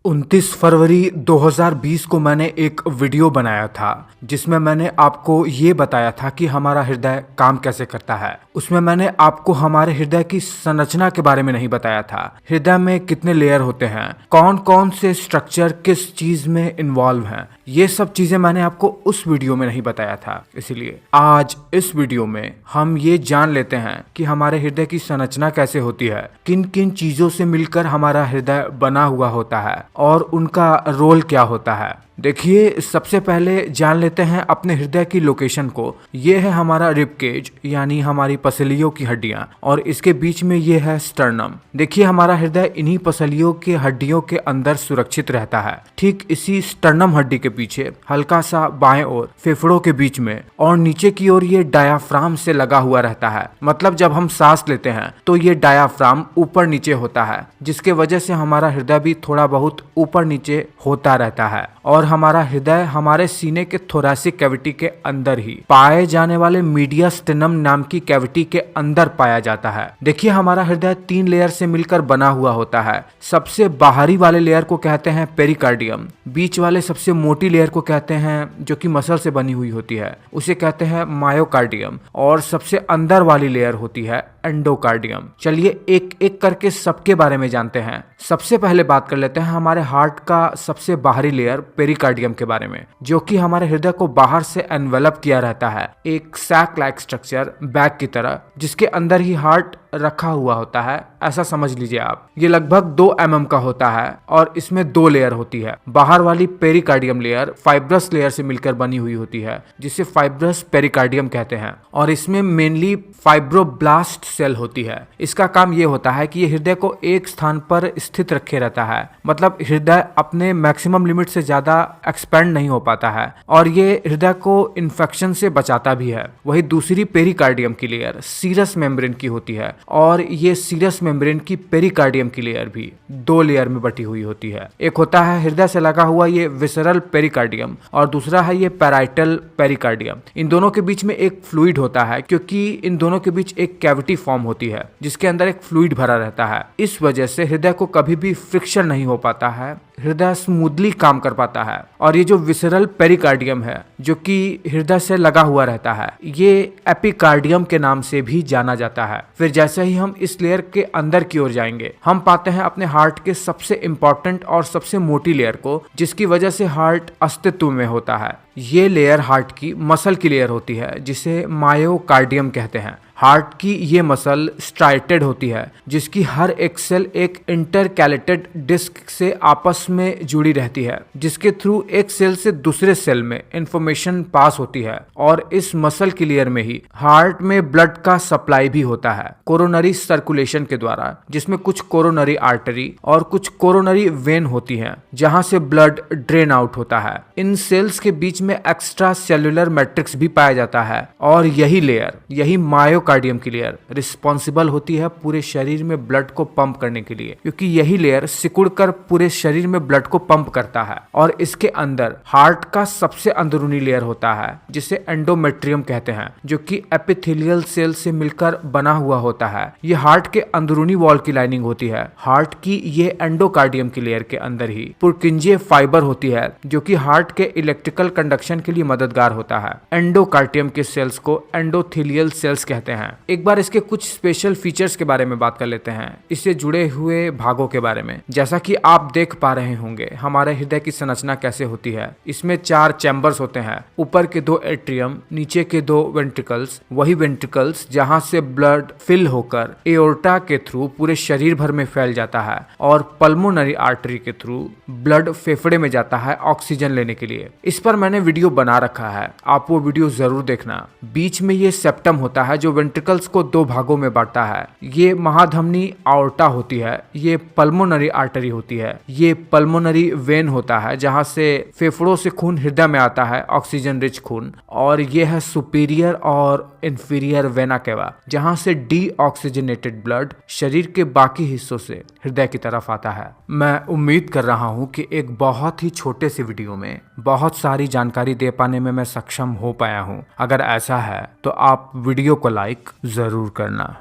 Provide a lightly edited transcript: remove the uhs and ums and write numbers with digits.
29 फरवरी 2020 को मैंने एक वीडियो बनाया था जिसमें मैंने आपको ये बताया था कि हमारा हृदय काम कैसे करता है। उसमें मैंने आपको हमारे हृदय की संरचना के बारे में नहीं बताया था। हृदय में कितने लेयर होते हैं, कौन कौन से स्ट्रक्चर किस चीज में इन्वॉल्व हैं, ये सब चीजें मैंने आपको उस वीडियो में नहीं बताया था। इसलिए आज इस वीडियो में हम ये जान लेते हैं कि हमारे हृदय की संरचना कैसे होती है, किन किन चीजों से मिलकर हमारा हृदय बना हुआ होता है और उनका रोल क्या होता है। देखिए, सबसे पहले जान लेते हैं अपने हृदय की लोकेशन को। ये है हमारा रिब केज यानी हमारी पसलियों की हड्डियां, और इसके बीच में ये है स्टर्नम। देखिए, हमारा हृदय इन्हीं पसलियों के हड्डियों के अंदर सुरक्षित रहता है। ठीक इसी स्टर्नम हड्डी के पीछे हल्का सा बाएं ओर फेफड़ों के बीच में और नीचे की ओर ये डायाफ्राम से लगा हुआ रहता है। मतलब जब हम सांस लेते हैं तो ये डायाफ्राम ऊपर नीचे होता है, जिसके वजह से हमारा हृदय भी थोड़ा बहुत ऊपर नीचे होता रहता है। और हमारा हृदय हमारे सीने के थोरैसिक कैविटी के अंदर ही पाए जाने वाले मीडियास्टिनम नाम की कैविटी के अंदर पाया जाता है। देखिए, हमारा हृदय 3 लेयर से मिलकर बना हुआ होता है। सबसे बाहरी वाले लेयर को कहते हैं पेरिकार्डियम, बीच वाले सबसे मोटी लेयर को कहते हैं, जो कि मसल से बनी हुई होती है, उसे कहते हैं मायोकार्डियम, और सबसे अंदर वाली लेयर होती है एंडोकार्डियम। चलिए एक एक करके सबके बारे में जानते हैं। सबसे पहले बात कर लेते हैं हमारे हार्ट का सबसे बाहरी लेयर पेरिकार्डियम के बारे में, जो कि हमारे हृदय को बाहर से एनवेलप किया रहता है, एक सैक लाइक स्ट्रक्चर, बैग की तरह, जिसके अंदर ही हार्ट रखा हुआ होता है। ऐसा समझ लीजिए आप। ये लगभग 2 mm का होता है और इसमें 2 लेयर होती है। बाहर वाली पेरिकार्डियम लेयर फाइब्रस लेयर से मिलकर बनी हुई होती है, जिसे फाइब्रस पेरिकार्डियम कहते हैं, और इसमें मेनली फाइब्रोब्लास्ट सेल होती है। इसका काम ये होता है कि ये हृदय को एक स्थान पर स्थित रखे रहता है। मतलब हृदय अपने मैक्सिमम लिमिट से ज्यादा एक्सपेंड नहीं हो पाता है, और ये हृदय को इन्फेक्शन से बचाता भी है। वही दूसरी पेरिकार्डियम की लेयर सीरस मेम्ब्रेन की होती है, और ये सीरस मेम्ब्रेन की पेरिकार्डियम की लेयर भी 2 लेयर में बटी हुई होती है। एक होता है हृदय से लगा हुआ ये विसरल पेरिकार्डियम, और दूसरा है ये पैराइटल पेरिकार्डियम। इन दोनों के बीच में एक फ्लूइड होता है, क्योंकि इन दोनों के बीच एक कैविटी फॉर्म होती है जिसके अंदर एक फ्लूइड भरा रहता है। इस वजह से हृदय को कभी भी फ्रिक्शन नहीं हो पाता है, हृदय स्मूथली काम कर पाता है। और ये जो विसरल पेरिकार्डियम है, जो कि हृदय से लगा हुआ रहता है, ये एपिकार्डियम के नाम से भी जाना जाता है। फिर जैसे ही हम इस लेयर के अंदर की ओर जाएंगे, हम पाते हैं अपने हार्ट के सबसे इंपॉर्टेंट और सबसे मोटी लेयर को, जिसकी वजह से हार्ट अस्तित्व में होता है। ये लेयर हार्ट की मसल की लेयर होती है, जिसे मायोकार्डियम कहते हैं। हार्ट की ये मसल स्ट्राइटेड होती है, जिसकी हर एक सेल एक इंटरकैलेटेड डिस्क से आपस में जुड़ी रहती है, जिसके थ्रू एक सेल से दूसरे सेल में इंफॉर्मेशन पास होती है। और इस मसल की लेयर में ही हार्ट में ब्लड का सप्लाई भी होता है कोरोनरी सर्कुलेशन के द्वारा, जिसमें कुछ कोरोनरी आर्टरी और कुछ कोरोनरी वेन होती हैं, जहां से ब्लड ड्रेन आउट होता है। इन सेल्स के बीच में एक्स्ट्रा सेलुलर मैट्रिक्स भी पाया जाता है, और यही लेयर, यही मायोकार्डियम की लेयर रिस्पॉन्सिबल होती है पूरे शरीर में ब्लड को पंप करने के लिए, क्योंकि यही लेयर सिकुड़कर पूरे शरीर में ब्लड को पंप करता है। और इसके अंदर हार्ट का सबसे अंदरूनी लेयर होता है, जिसे एंडोमेट्रियम कहते हैं, जो कि एपिथेलियल सेल से मिलकर बना हुआ होता है। ये हार्ट के अंदरूनी वॉल की लाइनिंग होती है। हार्ट की ये एंडोकार्डियम की लेयर के अंदर ही पुर्किंजे फाइबर होती है, जो कि हार्ट के इलेक्ट्रिकल कंडक्शन के लिए मददगार होता है। एंडोकार्डियम के सेल्स को एंडोथेलियल सेल्स कहते हैं। एक बार इसके कुछ स्पेशल फीचर्स के बारे में बात कर लेते हैं, इससे जुड़े हुए भागों के बारे में। जैसा कि आप देख पा रहे होंगे, हमारे हृदय की संरचना कैसे होती है। इसमें 4 चैम्बर्स होते हैं, ऊपर के 2 एट्रियम, नीचे के 2 वेंट्रिकल्स, वही वेंट्रिकल्स जहां से ब्लड फिल होकर एओर्टा के थ्रू पूरे शरीर भर में फैल जाता है, और पल्मोनरी आर्टरी के थ्रू ब्लड फेफड़े में जाता है ऑक्सीजन लेने के लिए। इस पर मैंने वीडियो बना रखा है, आप वो वीडियो जरूर देखना। बीच में ये सेप्टम होता है, जो वेंट्रिकल्स को 2 भागों में बांटता है। ये महाधमनी आर्टा होती है, ये पल्मोनरी आर्टरी होती है, ये पल्मोनरी वेन होता है, जहां से फेफड़ों से खून हृदय में आता है, ऑक्सीजन रिच खून। और ये है सुपीरियर और इंफीरियर वेना केवा, जहां से डीऑक्सीजनेटेड ब्लड शरीर के बाकी हिस्सों से हृदय की तरफ आता है। मैं उम्मीद कर रहा हूं कि एक बहुत ही छोटे से वीडियो में बहुत सारी जानकारी दे पाने में मैं सक्षम हो पाया हूं। अगर ऐसा है तो आप वीडियो को लाइक जरूर करना।